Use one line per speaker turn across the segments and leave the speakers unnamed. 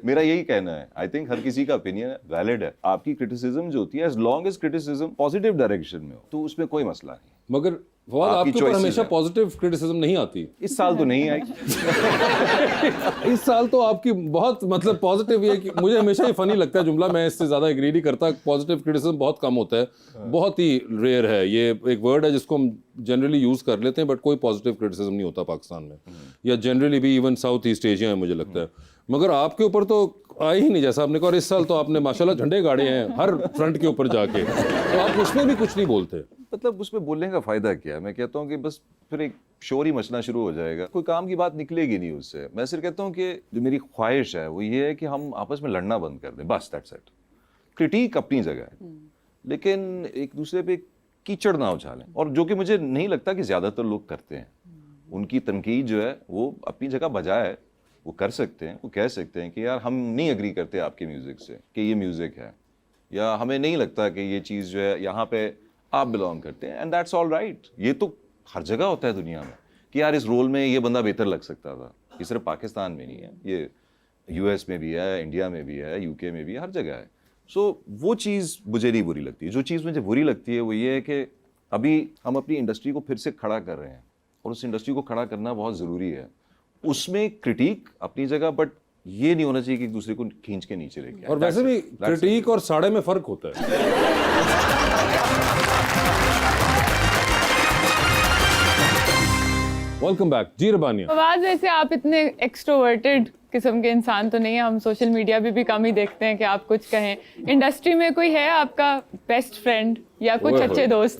मेरा यही कहना है, आई थिंक हर किसी का ओपिनियन वैलिड है। आपकी क्रिटिसिज्म जो होती है, as long as criticism positive direction में हो, तो उसमें कोई मसला नहीं।
मगर फवाद आपके ऊपर हमेशा पॉजिटिव क्रिटिसिज्म नहीं आती।
इस साल तो नहीं आई।
इस साल तो आपकी बहुत मतलब पॉजिटिव है कि मुझे हमेशा ही फनी लगता है जुमला, मैं इससे ज्यादा एग्री नहीं करता। पॉजिटिव क्रिटिसिज्म बहुत कम होता है, बहुत ही रेयर है। ये एक वर्ड है जिसको हम जनरली यूज कर लेते हैं, बट कोई पॉजिटिव क्रिटिसिज्म नहीं होता पाकिस्तान में, या जनरली भी इवन साउथ ईस्ट एशिया में मुझे लगता है। मगर आपके ऊपर तो आई ही नहीं, जैसा आपने कहा। और इस साल तो आपने माशाल्लाह झंडे गाड़े हैं हर फ्रंट के ऊपर जाके, तो आप उसमें भी कुछ नहीं बोलते।
मतलब उसमें बोलने का फायदा क्या है? मैं कहता हूँ कि बस फिर एक शोर ही मचना शुरू हो जाएगा, कोई काम की बात निकलेगी नहीं उससे। मैं सिर्फ कहता हूँ कि जो मेरी ख्वाहिश है वो ये है कि हम आपस में लड़ना बंद कर दें, बस दैट्स इट। क्रिटिक अपनी जगह है, लेकिन एक दूसरे पे कीचड़ ना उछालें, और जो कि मुझे नहीं लगता कि ज़्यादातर लोग करते हैं। उनकी तनकीद जो है वो अपनी जगह बजाय है, वो कर सकते हैं, वो कह सकते हैं कि यार हम नहीं एग्री करते आपके म्यूज़िक से कि ये म्यूज़िक है, या हमें नहीं लगता कि ये चीज़ जो है यहाँ पे आप बिलोंग करते हैं, एंड दैट्स ऑल राइट। ये तो हर जगह होता है दुनिया में कि यार इस रोल में ये बंदा बेहतर लग सकता था। ये सिर्फ पाकिस्तान में नहीं है, ये यूएस में भी है, इंडिया में भी है, यूके में भी है, हर जगह है। सो वो चीज़ मुझे नहीं बुरी लगती। जो चीज़ मुझे बुरी लगती है वो ये है कि अभी हम अपनी इंडस्ट्री को फिर से खड़ा कर रहे हैं, और उस इंडस्ट्री को खड़ा करना बहुत ज़रूरी है। उसमें क्रिटिक अपनी जगह, बट ये नहीं होना चाहिए कि एक दूसरे को खींच के नीचे लेके।
और वैसे भी क्रिटिक और साड़े में फर्क होता है। वेलकम बैक जी रबानिया।
फवाद, वैसे आप इतने एक्सट्रोवर्टेड किस्म के इंसान तो नहीं है, हम सोशल मीडिया पे भी कम ही देखते हैं कि आप कुछ कहें। इंडस्ट्री में कोई है आपका बेस्ट फ्रेंड या कुछ अच्छे दोस्त?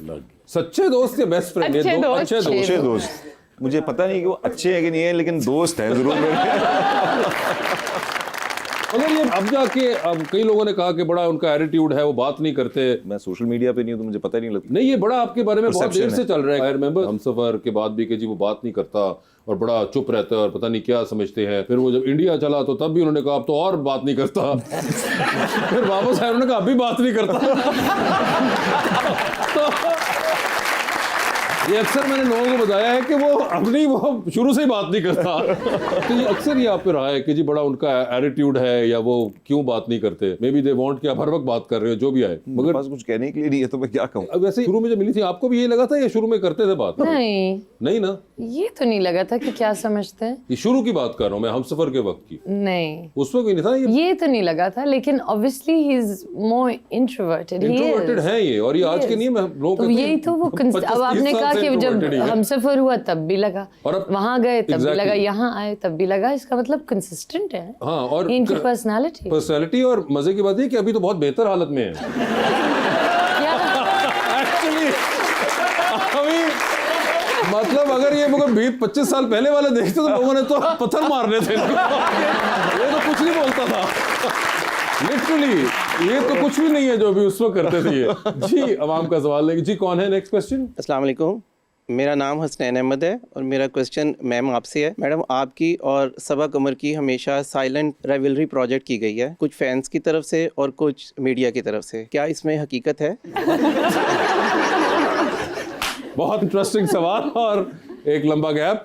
सच्चे दोस्त या बेस्ट फ्रेंड?
अच्छे दोस्त मुझे पता नहीं कि वो अच्छे हैं कि नहीं है, लेकिन दोस्त हैं जरूर मेरे।
अगर ये अब जाके अब कई लोगों ने कहा कि बड़ा उनका एटीट्यूड है, वो बात नहीं करते।
मैं सोशल मीडिया पे नहीं हूं तो मुझे पता ही नहीं लगता।
नहीं, ये बड़ा आपके बारे में बहुत देर
Perception
से चल रहा है। आई रिमेंबर हमसफर के बाद भी कि जी वो बात नहीं करता और बड़ा चुप रहता है और पता नहीं क्या समझते हैं। फिर वो जब इंडिया चला तो तब भी उन्होंने कहा अब तो और बात नहीं करता। फिर वापस आए, उन्होंने कहा अभी बात नहीं करता। ये अक्सर मैंने लोगों को बताया है कि वो अपनी वो शुरू से ही बात नहीं करता। तो ये अक्सर ये आप पे रहा है कि जी बड़ा उनका एटीट्यूड है, या वो क्यों बात नहीं करते। मे बी दे वांट कि आप हर वक्त बात कर रहे हो, जो भी आए। मगर
पास कुछ कहने के लिए नहीं है तो मैं क्या कहूँ।
वैसे शुरू में जब मिली थी आपको भी यही लगा था या शुरू में करते थे बात?
नहीं
नहीं ना,
ये तो नहीं लगा था कि क्या समझते हैं।
ये शुरू की बात कर रहा हूँ मैं, हमसफर के वक्त की।
नहीं,
उस वक्त नहीं था
ये तो नहीं लगा था, लेकिन obviously he is more introverted.
Introverted है ये, और ये आज के नहीं। मैं लोग
तो यही तो वो अब आपने कहा कि जब हमसफर हुआ तब भी लगा,
और अब
वहां गए तब भी लगा, यहाँ आए तब भी लगा। इसका मतलब कंसिस्टेंट है।
हाँ, और
इनकी पर्सनालिटी।
और मजे की बात है कि अभी तो बहुत बेहतर हालत में है। एक्चुअली अभी मतलब अगर ये 20-25 साल पहले वाले देखते तो लोगों ने तो पत्थर मार रहे थे इनको। ये तो कुछ नहीं बोलता था लिटरली। ये तो कुछ भी नहीं है जो अभी उस वक्त करते थे ये। जी अवाम का सवाल है जी, कौन है नेक्स्ट क्वेश्चन?
अस्सलाम वालेकुम, मेरा नाम हसनैन अहमद है और मेरा क्वेश्चन मैम आपसे है। मैडम, आपकी और सबा कमर की हमेशा साइलेंट राइवलरी प्रोजेक्ट की गई है, कुछ फैंस की तरफ से और कुछ मीडिया की तरफ से। क्या इसमें हकीकत है?
बहुत इंटरेस्टिंग सवाल और एक लंबा गैप।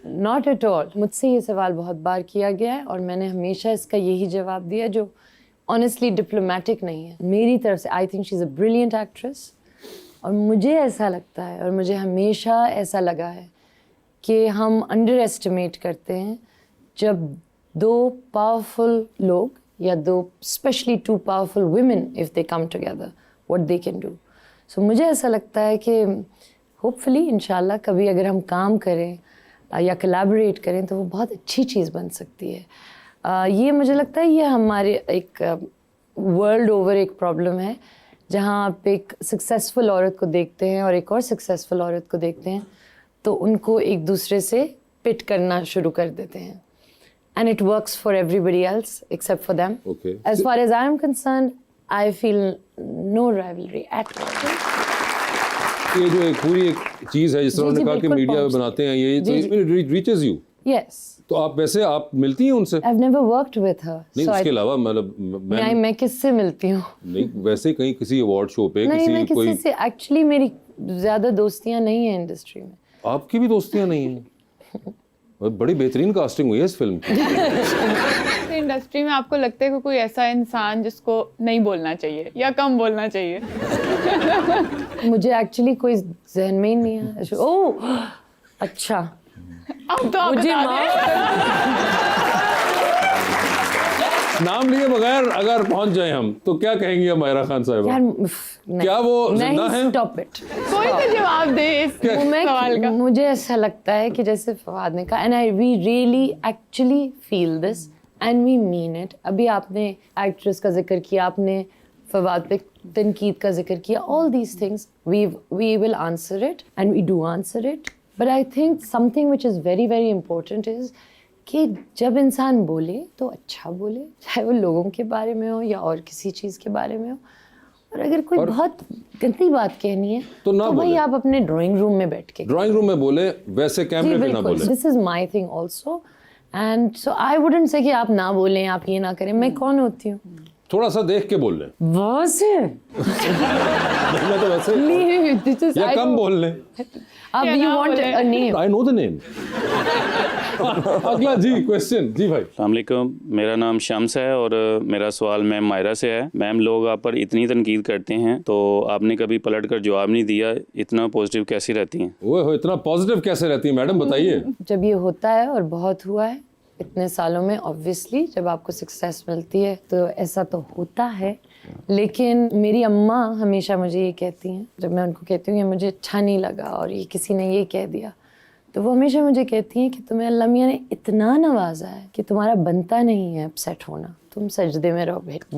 Not at all. मुझसे ये सवाल बहुत बार किया गया है और मैंने हमेशा इसका यही जवाब दिया जो ऑनेस्टली डिप्लोमेटिक नहीं है मेरी तरफ से। I think she is a brilliant actress, और मुझे ऐसा लगता है और मुझे हमेशा ऐसा लगा है कि हम अंडर एस्टिमेट करते हैं जब दो पावरफुल लोग या दो specially 2 powerful women if they come together what they can do. So मुझे ऐसा लगता है कि होपफुली इंशाल्लाह कभी अगर हम काम करें या कोलैबोरेट करें तो वो बहुत अच्छी चीज़ बन सकती है। ये मुझे लगता है ये हमारे एक वर्ल्ड ओवर एक प्रॉब्लम है जहाँ आप एक सक्सेसफुल औरत को देखते हैं और एक और सक्सेसफुल औरत को देखते हैं तो उनको एक दूसरे से पिट करना शुरू कर देते हैं। And it works for everybody else except for them. As far as I am concerned I feel no rivalry at all.
ये जो एक पूरी एक चीज़ है जिस तरह उन्होंने कहा कि मीडिया में बनाते हैं ये, तो इसमें रीचेज यू।
यस।
तो आप वैसे आप मिलती हैं उनसे?
I've never worked with her.
नहीं,
so
उसके अलावा मतलब
मैं किससे मिलती हूँ?
नहीं, वैसे कहीं किसी अवार्ड शो पे
नहीं,
किसी
मैं
कोई
किसी से एक्चुअली मेरी ज़्यादा दोस्तियाँ नहीं हैं इंडस्ट्री में।
आपकी भी दोस्तियाँ नहीं हैं? बड़ी बेहतरीन कास्टिंग हुई है इस फिल्म की।
इंडस्ट्री में आपको लगता है कि कोई ऐसा इंसान जिसको नहीं बोलना चाहिए या कम बोलना चाहिए?
मुझे एक्चुअली कोई जहन में ही नहीं है। ओह अच्छा,
अब तो आप
मुझे
बता दें।
नाम लिए बगैर अगर पहुंच जाए हम तो क्या कहेंगे हम मायरा खान साहिबा?
यार नहीं,
क्या वो जिंदा हैं?
Stop it.
कोई तो जवाब दे इस सवाल का।
मुझे ऐसा लगता है कि जैसे फवाद ने कहा, and I we really actually feel this and we mean it. अभी आपने एक्ट्रेस का जिक्र किया, आपने फवाद पे तनकीद का जिक्र किया, all these things we will answer it and we do answer it, but I think something which is very very important is कि जब इंसान बोले तो अच्छा बोले, चाहे वो लोगों के बारे में हो या और किसी चीज़ के बारे में हो। और अगर कोई बहुत गंदी बात कहनी है
तो ना
भाई
बोले।
आप अपने ड्राइंग रूम में बैठ के
ड्राइंग रूम में बोले, वैसे कैमरे पे ना बोले।
This is my thing also, and so I wouldn't say कि आप ना बोलें, आप ये ना करें। मैं कौन होती हूँ?
थोड़ा सा देख के बोल लें।
वैसे
मैं तो वैसे
this is-
या
I
कम
don't-
बोल लें।
अब
या
you
ना
want
बोले।
a name?
I know the name. अगला जी क्वेश्चन जी भाई।
अस्सलामुअलैकुम, मेरा नाम शम्स है और मेरा सवाल मैम मायरा से है। मैम, लोग आप पर इतनी तनकीद करते हैं तो आपने कभी पलट कर जवाब नहीं दिया, इतना पॉजिटिव कैसी रहती हैं?
ओए हो, इतना पॉजिटिव कैसे रहती है मैडम, बताइए।
जब ये होता है, और बहुत हुआ है इतने सालों में, ऑब्वियसली जब आपको सक्सेस मिलती है तो ऐसा तो होता है। लेकिन मेरी अम्मा हमेशा मुझे ये कहती हैं, जब मैं उनको कहती हूँ ये मुझे अच्छा नहीं लगा और ये किसी ने ये कह दिया, तो वो हमेशा मुझे कहती हैं कि तुम्हें अल्लाह मियाँ ने इतना नवाजा है कि तुम्हारा बनता नहीं है अपसेट होना, तुम सजदे में रहो बेटा।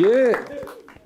ये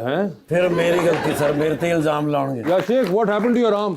हैं
फिर मेरी गलती सर, मेरे ते इल्जाम लाएंगे।
या शेख, what happened to your arm?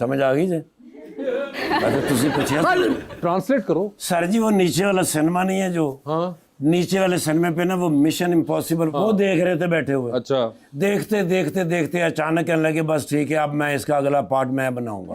समझ आ गई जी? अरे तुसी पूछिया
ट्रांसलेट करो।
सर जी, वो नीचे वाला सिनेमा नहीं है जो,
हाँ
नीचे वाले सिनेमा पे ना वो मिशन इम्पॉसिबल वो देख रहे थे बैठे हुए।
अच्छा,
देखते देखते देखते अचानक कहने लगे बस ठीक है, अब मैं इसका अगला पार्ट मैं बनाऊंगा।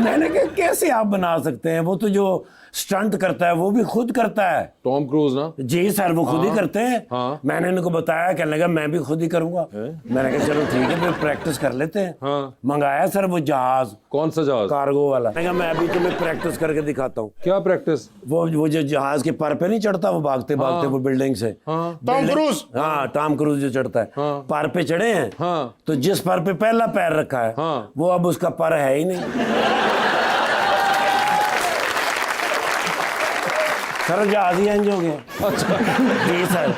मैंने कहा कैसे आप बना सकते हैं, वो तो जो स्टंट करता है वो भी खुद करता है।
टॉम क्रूज ना?
जी सर, वो खुद ही करते हैं।
हाँ।
मैंने इनको बताया, कहने लगा मैं भी खुद ही करूंगा। मैंने कहा चलो ठीक है, फिर प्रैक्टिस कर लेते हैं।
हाँ।
मंगाया सर वो जहाज,
कौन सा जहाज?
कार्गो वाला। मैंने कहा मैं अभी तुम्हें प्रैक्टिस करके दिखाता हूँ।
क्या प्रैक्टिस?
वो जो जहाज के पर पे नहीं चढ़ता, वो भागते भागते वो बिल्डिंग से।
हाँ।
Tom cruise.
हाँ, टॉम क्रूज जो चढ़ता है।
हाँ।
पर पे चढ़े हैं।
हाँ।
तो जिस पर पे पहला पैर रखा है,
हाँ।
वो अब उसका पर है ही नहीं। सर जहाज ही इंज हो गया। अच्छा जी सर।